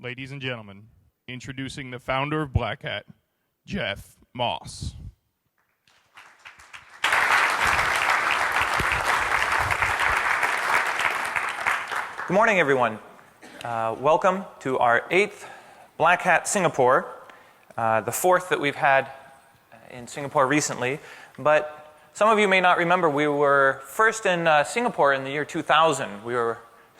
ladies and gentlemen, introducing the founder of Black Hat, Jeff Moss. Good morning, everyone. Welcome to our 8th Black Hat Singapore, the 4th that we've had in Singapore recently. But some of you may not remember, we were first in Singapore in the year 2000. It was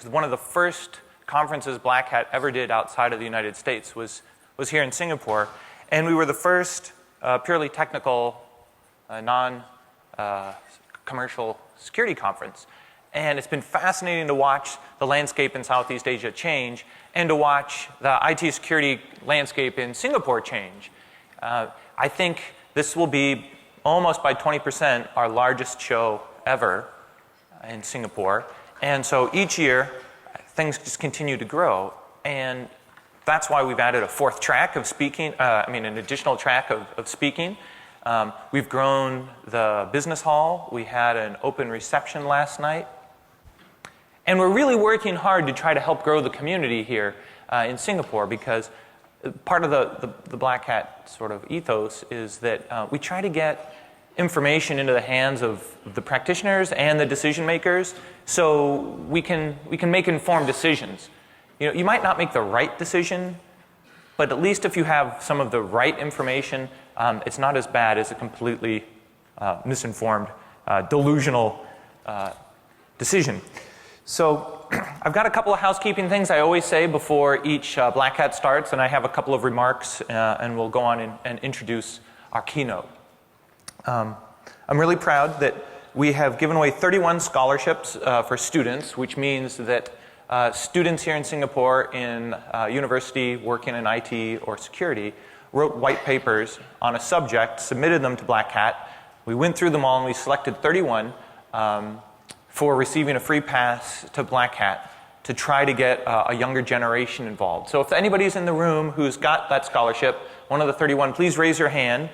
one of the first conferences Black Hat ever did outside of the United States was here in Singapore. And we were the first purely technical, non-commercial security conference. And it's been fascinating to watch the landscape in Southeast Asia change and to watch the IT security landscape in Singapore change. I think this will be almost by 20% our largest show ever in Singapore. And so each year, things just continue to grow. And that's why we've added a 4th track of speaking, an additional track of speaking. We've grown the business hall. We had an open reception last night. And we're really working hard to try to help grow the community here in Singapore, because part of the Black Hat sort of ethos is that we try to get information into the hands of the practitioners and the decision makers so we can make informed decisions. You know, you might not make the right decision, but at least if you have some of the right information, it's not as bad as a completely misinformed, delusional decision. So I've got a couple of housekeeping things I always say before each Black Hat starts, and I have a couple of remarks, and we'll go on and introduce our keynote. I'm really proud that we have given away 31 scholarships for students, which means that students here in Singapore in university working in IT or security wrote white papers on a subject, submitted them to Black Hat. We went through them all and we selected 31 for receiving a free pass to Black Hat to try to get a younger generation involved. So if anybody's in the room who's got that scholarship, one of the 31, please raise your hand.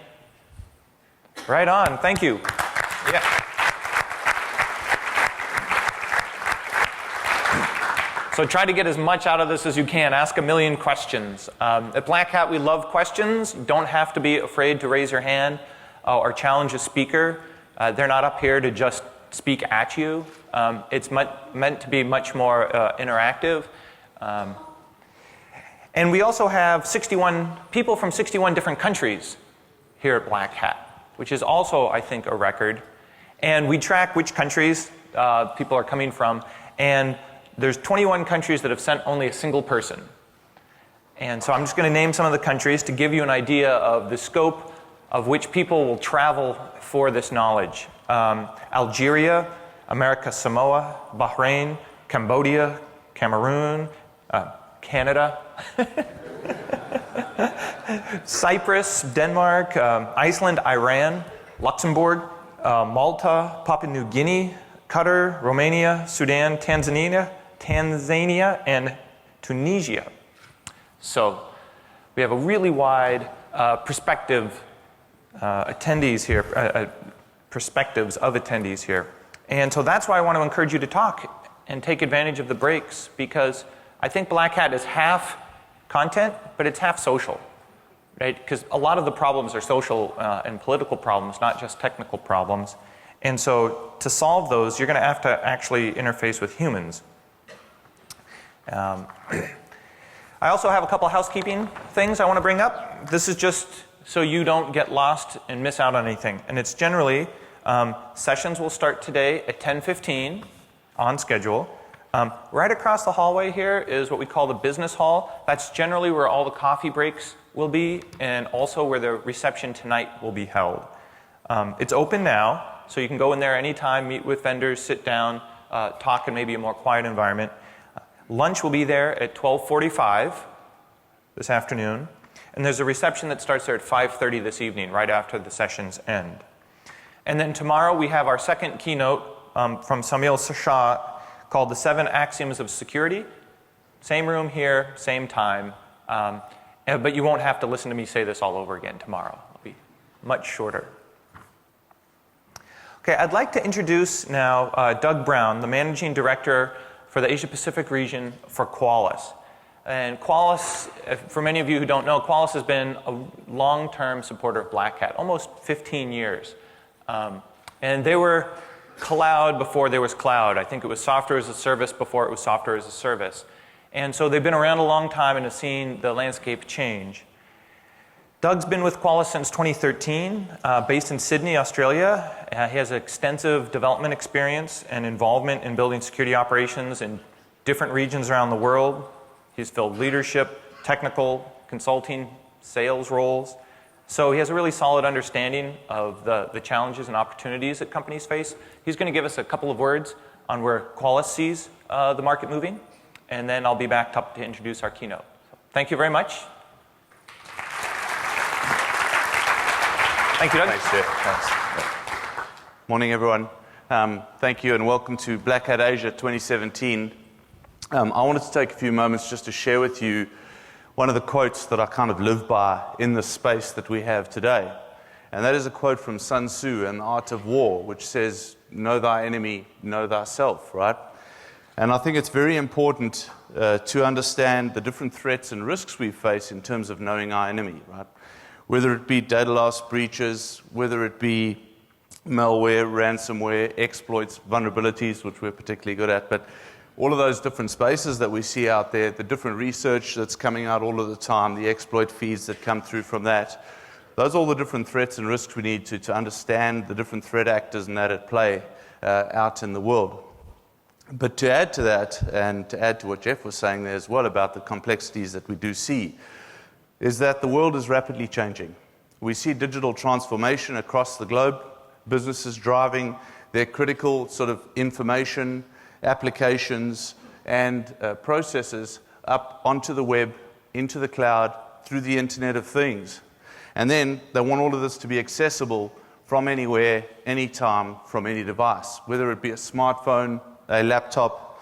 Right on, thank you. Yeah. So try to get as much out of this as you can. Ask a million questions. At Black Hat, we love questions. You don't have to be afraid to raise your hand or challenge a speaker. They're not up here to just speak at you. It's meant to be much more interactive. And we also have 61 people from 61 different countries here at Black Hat, which is also, I think, a record. And we track which countries people are coming from. And there's 21 countries that have sent only a single person. And so I'm just going to name some of the countries to give you an idea of the scope of which people will travel for this knowledge. Algeria, America Samoa, Bahrain, Cambodia, Cameroon, Canada, Cyprus, Denmark, Iceland, Iran, Luxembourg, Malta, Papua New Guinea, Qatar, Romania, Sudan, Tanzania, and Tunisia. So we have a really wide perspective attendees here, perspectives of attendees here. And so that's why I want to encourage you to talk and take advantage of the breaks, because I think Black Hat is half content, but it's half social, right? Because a lot of the problems are social and political problems, not just technical problems. And so to solve those, you're going to have to actually interface with humans. I also have a couple of housekeeping things I want to bring up. This is just so you don't get lost and miss out on anything. And it's generally, sessions will start today at 10:15 on schedule. Right across the hallway here is what we call the business hall. That's generally where all the coffee breaks will be, and also where the reception tonight will be held. It's open now, so you can go in there anytime, meet with vendors, sit down, talk in maybe a more quiet environment. Lunch will be there at 12:45 this afternoon. And there's a reception that starts there at 5:30 this evening, right after the sessions end. And then tomorrow we have our second keynote from Samil Shah called The 7 Axioms of Security. Same room here, same time. But you won't have to listen to me say this all over again tomorrow. It'll be much shorter. Okay, I'd like to introduce now Doug Brown, the Managing Director for the Asia Pacific region for Qualys. And Qualys, for many of you who don't know, Qualys has been a long-term supporter of Black Hat, almost 15 years. And they were cloud before there was cloud. I think it was software as a service before it was software as a service. And so they've been around a long time and have seen the landscape change. Doug's been with Qualys since 2013, based in Sydney, Australia. He has extensive development experience and involvement in building security operations in different regions around the world. He's filled leadership, technical, consulting, sales roles. So he has a really solid understanding of the challenges and opportunities that companies face. He's going to give us a couple of words on where Qualys sees the market moving, and then I'll be back to introduce our keynote. So, thank you very much. Thank you, Doug. Thanks, Jeff. Thanks. Morning, everyone. Thank you and welcome to Black Hat Asia 2017. I wanted to take a few moments just to share with you one of the quotes that I kind of live by in the space that we have today. And that is a quote from Sun Tzu in The Art of War, which says, "Know thy enemy, know thyself," right? And I think it's very important to understand the different threats and risks we face in terms of knowing our enemy, right? Whether it be data loss, breaches, whether it be malware, ransomware, exploits, vulnerabilities, which we're particularly good at, but all of those different spaces that we see out there, the different research that's coming out all of the time, the exploit feeds that come through from that, those are all the different threats and risks we need to understand the different threat actors and that at play out in the world. But to add to that, and to add to what Jeff was saying there as well about the complexities that we do see, is that the world is rapidly changing. We see digital transformation across the globe, businesses driving their critical sort of information, applications, and processes up onto the web, into the cloud, through the Internet of Things. And then they want all of this to be accessible from anywhere, anytime, from any device, whether it be a smartphone, a laptop,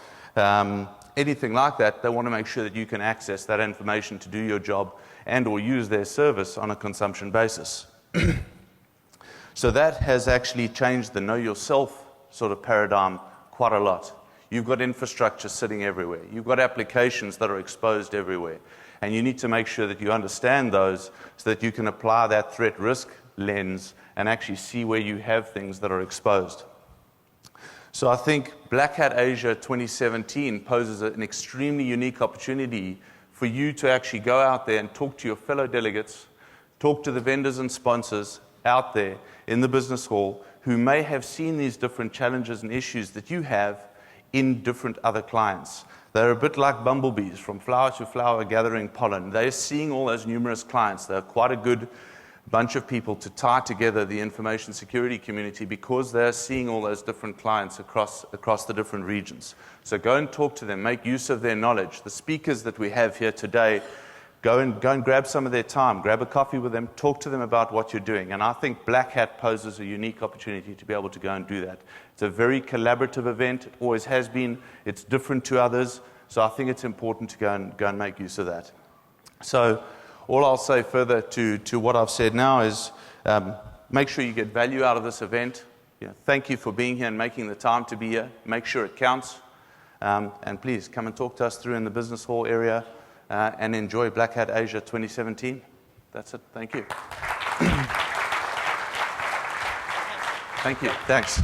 anything like that. They want to make sure that you can access that information to do your job and or use their service on a consumption basis. So that has actually changed the know yourself sort of paradigm quite a lot. You've got infrastructure sitting everywhere. You've got applications that are exposed everywhere. And you need to make sure that you understand those so that you can apply that threat risk lens and actually see where you have things that are exposed. So I think Black Hat Asia 2017 poses an extremely unique opportunity for you to actually go out there and talk to your fellow delegates, talk to the vendors and sponsors out there in the business hall who may have seen these different challenges and issues that you have in different other clients. They're a bit like bumblebees from flower to flower gathering pollen. They're seeing all those numerous clients. They're quite a good bunch of people to tie together the information security community because they're seeing all those different clients across the different regions. So go and talk to them, make use of their knowledge. The speakers that we have here today, go and grab some of their time, grab a coffee with them, talk to them about what you're doing. And I think Black Hat poses a unique opportunity to be able to go and do that. It's a very collaborative event. It always has been. It's different to others. So I think it's important to go and make use of that. So all I'll say further to what I've said now is make sure you get value out of this event. Thank you for being here and making the time to be here. Make sure it counts. And please come and talk to us through in the business hall area and enjoy Black Hat Asia 2017. That's it. Thank you. Thank you. Thanks.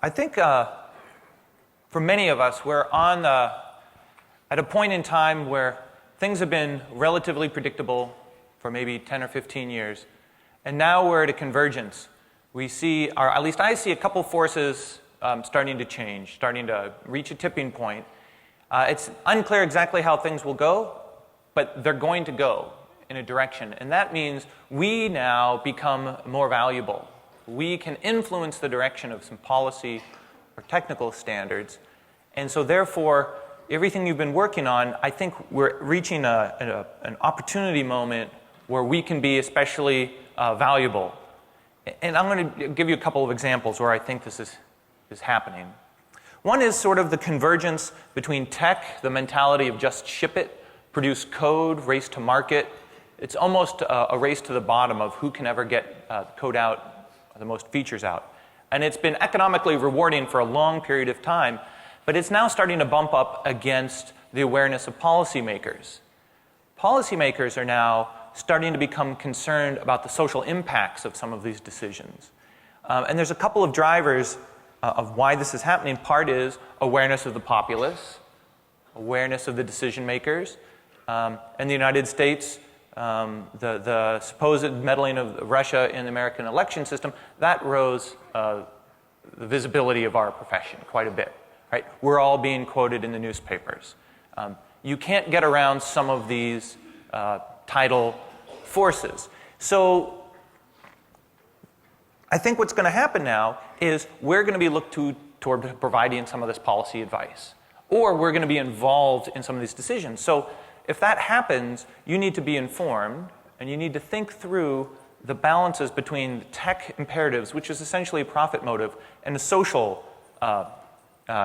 I think for many of us, we're at a point in time where things have been relatively predictable for maybe 10 or 15 years. And now we're at a convergence. We see, or at least I see a couple forces starting to change, starting to reach a tipping point. It's unclear exactly how things will go, but they're going to go in a direction. And that means we now become more valuable. We can influence the direction of some policy or technical standards. And so therefore, everything you've been working on, I think we're reaching an opportunity moment where we can be especially valuable. And I'm going to give you a couple of examples where I think this is happening. One is sort of the convergence between tech, the mentality of just ship it, produce code, race to market. It's almost a race to the bottom of who can ever get code out, the most features out. And it's been economically rewarding for a long period of time. But it's now starting to bump up against the awareness of policymakers. Policymakers are now starting to become concerned about the social impacts of some of these decisions. And there's a couple of drivers of why this is happening. Part is awareness of the populace, awareness of the decision makers. In the United States, the supposed meddling of Russia in the American election system, that rose the visibility of our profession quite a bit. Right? We're all being quoted in the newspapers. You can't get around some of these tidal forces. So I think what's going to happen now is we're going to be looked toward providing some of this policy advice, or we're going to be involved in some of these decisions. So if that happens, you need to be informed, and you need to think through the balances between the tech imperatives, which is essentially a profit motive, and the social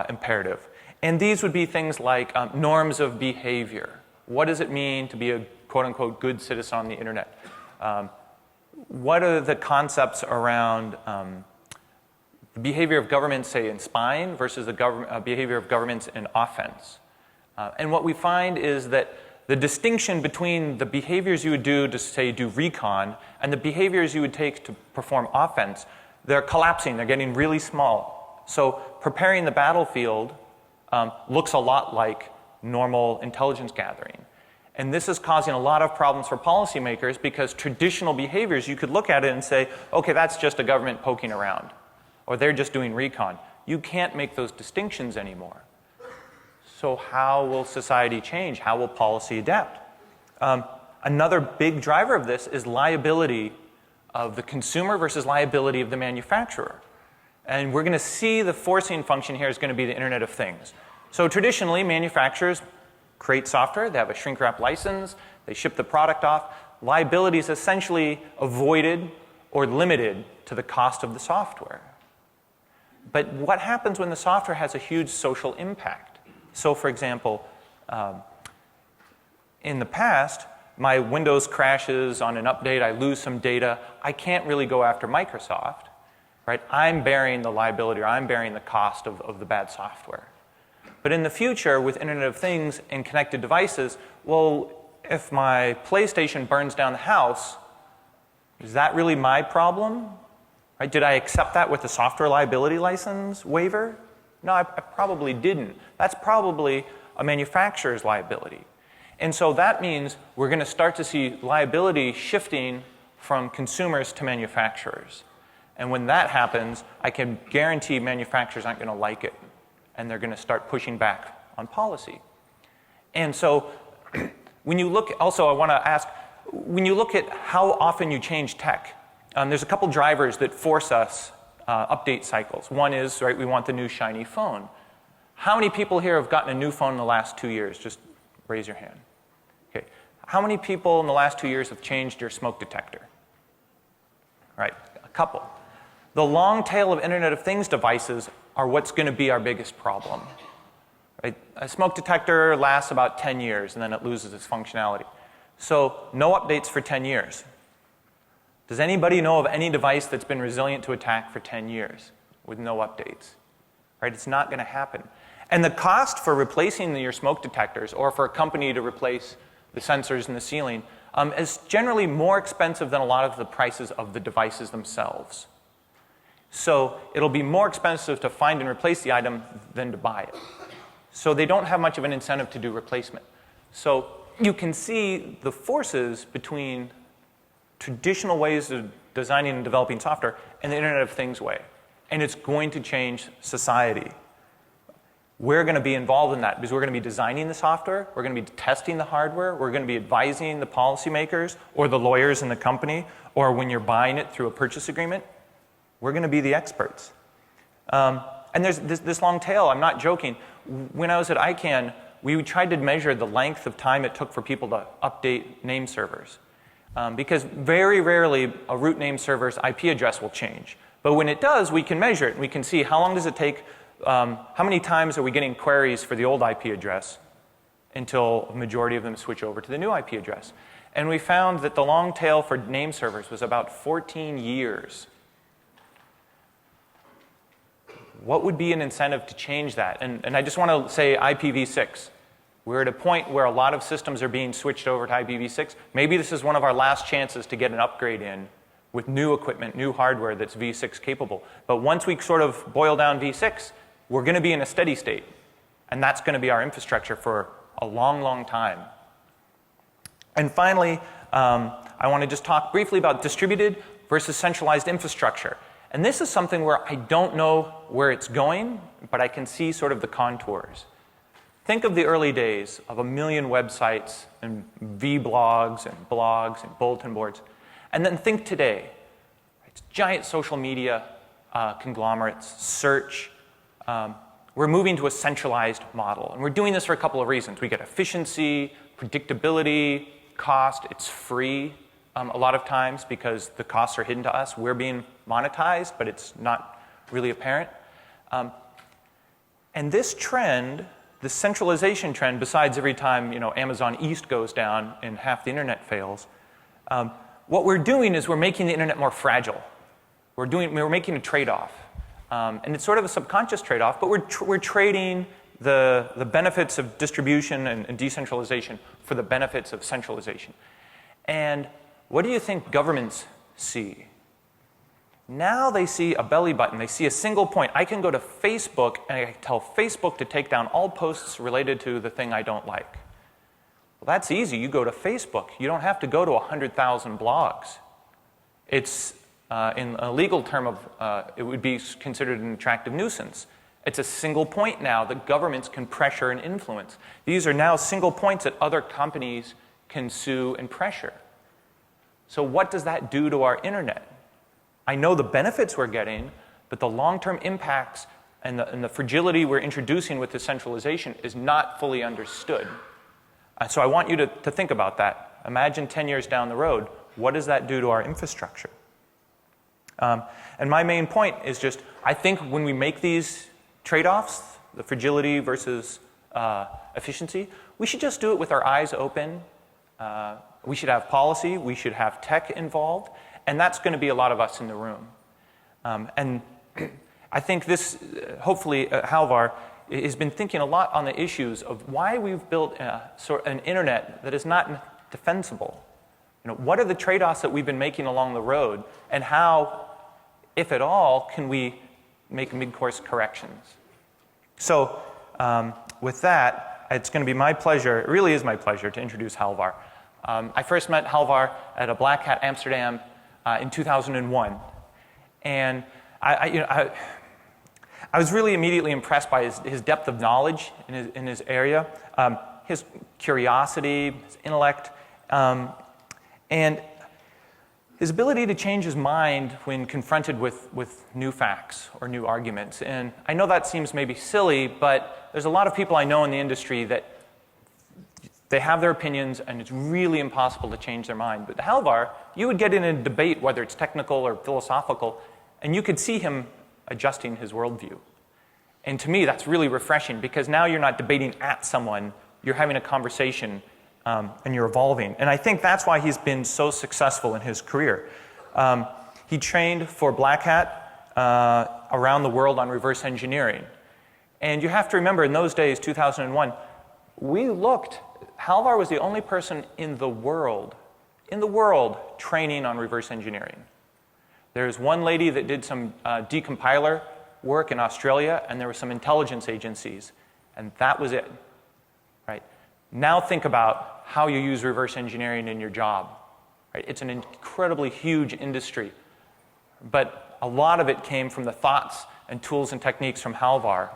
imperative. And these would be things like norms of behavior. What does it mean to be a quote-unquote good citizen on the internet? What are the concepts around the behavior of governments, say, in spying versus the behavior of governments in offense? And what we find is that the distinction between the behaviors you would do to, say, do recon and the behaviors you would take to perform offense, they're collapsing. They're getting really small. So preparing the battlefield looks a lot like normal intelligence gathering. And this is causing a lot of problems for policymakers because traditional behaviors, you could look at it and say, okay, that's just a government poking around, or they're just doing recon. You can't make those distinctions anymore. So how will society change? How will policy adapt? Another big driver of this is liability of the consumer versus liability of the manufacturer. And we're going to see the forcing function here is going to be the Internet of Things. So traditionally, manufacturers create software, they have a shrink wrap license, they ship the product off. Liability is essentially avoided or limited to the cost of the software. But what happens when the software has a huge social impact? So for example, in the past, my Windows crashes on an update, I lose some data, I can't really go after Microsoft, right? I'm bearing the liability, or I'm bearing the cost of the bad software. But in the future, with Internet of Things and connected devices, well, if my PlayStation burns down the house, is that really my problem? Right? Did I accept that with the software liability license waiver? No, I probably didn't. That's probably a manufacturer's liability. And so that means we're going to start to see liability shifting from consumers to manufacturers. And when that happens, I can guarantee manufacturers aren't going to like it. And they're going to start pushing back on policy. And so when you look, also I want to ask, when you look at how often you change tech, there's a couple drivers that force us update cycles. One is, right, we want the new shiny phone. How many people here have gotten a new phone in the last 2 years? Just raise your hand. Okay. How many people in the last 2 years have changed your smoke detector? Right, a couple. The long tail of Internet of Things devices are what's going to be our biggest problem. Right? A smoke detector lasts about 10 years and then it loses its functionality. So no updates for 10 years. Does anybody know of any device that's been resilient to attack for 10 years with no updates? Right? It's not going to happen. And the cost for replacing your smoke detectors, or for a company to replace the sensors in the ceiling, is generally more expensive than a lot of the prices of the devices themselves. So it'll be more expensive to find and replace the item than to buy it. So they don't have much of an incentive to do replacement. So you can see the forces between traditional ways of designing and developing software and the Internet of Things way. And it's going to change society. We're going to be involved in that because we're going to be designing the software, we're going to be testing the hardware, we're going to be advising the policymakers or the lawyers in the company, or when you're buying it through a purchase agreement, we're going to be the experts. And there's this long tail, I'm not joking. When I was at ICANN, we tried to measure the length of time it took for people to update name servers. Because very rarely a root name server's IP address will change. But when it does, we can measure it. We can see how long does it take, how many times are we getting queries for the old IP address until a majority of them switch over to the new IP address. And we found that the long tail for name servers was about 14 years. what would be an incentive to change that? And I just want to say IPv6. We're at a point where a lot of systems are being switched over to IPv6. Maybe this is one of our last chances to get an upgrade in with new equipment, new hardware that's v6 capable. But once we sort of boil down v6, we're going to be in a steady state. And that's going to be our infrastructure for a long, long time. And finally, I want to just talk briefly about distributed versus centralized infrastructure. And this is something where I don't know where it's going, but I can see sort of the contours. Think of the early days of 1 million websites and vlogs and blogs and bulletin boards. And then think today. It's giant social media conglomerates, search. We're moving to a centralized model. And we're doing this for a couple of reasons. We get efficiency, predictability, cost. It's free a lot of times because the costs are hidden to us. We're being monetized, but it's not really apparent. And this trend, the centralization trend, besides every time Amazon East goes down and half the internet fails, what we're doing is we're making the internet more fragile. We're making a trade-off. And it's sort of a subconscious trade-off, but we're trading the benefits of distribution and decentralization for the benefits of centralization. And what do you think governments see? Now they see a belly button. They see a single point. I can go to Facebook and I can tell Facebook to take down all posts related to the thing I don't like. Well, that's easy. You go to Facebook. You don't have to go to 100,000 blogs. It's, in a legal term of, it would be considered an attractive nuisance. It's a single point now that governments can pressure and influence. These are now single points that other companies can sue and pressure. So what does that do to our internet? I know the benefits we're getting, but the long-term impacts and the fragility we're introducing with this centralization is not fully understood. So I want you to think about that. Imagine 10 years down the road, what does that do to our infrastructure? And my main point is just, I think when we make these trade-offs, the fragility versus efficiency, we should just do it with our eyes open. We should have policy, we should have tech involved, and that's going to be a lot of us in the room. And I think this, hopefully, Halvar has been thinking a lot on the issues of why we've built an internet that is not defensible. What are the trade-offs that we've been making along the road, and how, if at all, can we make mid-course corrections? So with that, it's going to be my pleasure, it really is my pleasure, to introduce Halvar. I first met Halvar at a Black Hat Amsterdam in 2001. And I was really immediately impressed by his depth of knowledge in his area, his curiosity, his intellect, and his ability to change his mind when confronted with new facts or new arguments. And I know that seems maybe silly, but there's a lot of people I know in the industry that they have their opinions, and it's really impossible to change their mind. But Halvar, you would get in a debate, whether it's technical or philosophical, and you could see him adjusting his worldview. And to me, that's really refreshing, because now you're not debating at someone, you're having a conversation, and you're evolving. And I think that's why he's been so successful in his career. He trained for Black Hat around the world on reverse engineering. And you have to remember, in those days, 2001, Halvar was the only person in the world training on reverse engineering. There's one lady that did some decompiler work in Australia, and there were some intelligence agencies, and that was it. Right? Now think about how you use reverse engineering in your job. Right? It's an incredibly huge industry, but a lot of it came from the thoughts and tools and techniques from Halvar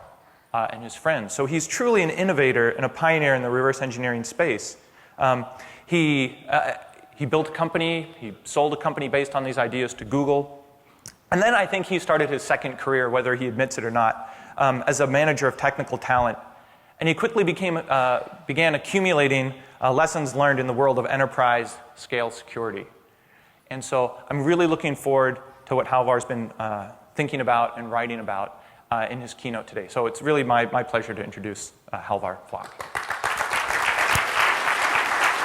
and his friends. So he's truly an innovator and a pioneer in the reverse engineering space. He built a company, he sold a company based on these ideas to Google. And then I think he started his second career, whether he admits it or not, as a manager of technical talent. And he quickly began accumulating lessons learned in the world of enterprise scale security. And so I'm really looking forward to what Halvar's been thinking about and writing about in his keynote today. So it's really my pleasure to introduce Halvar Flach.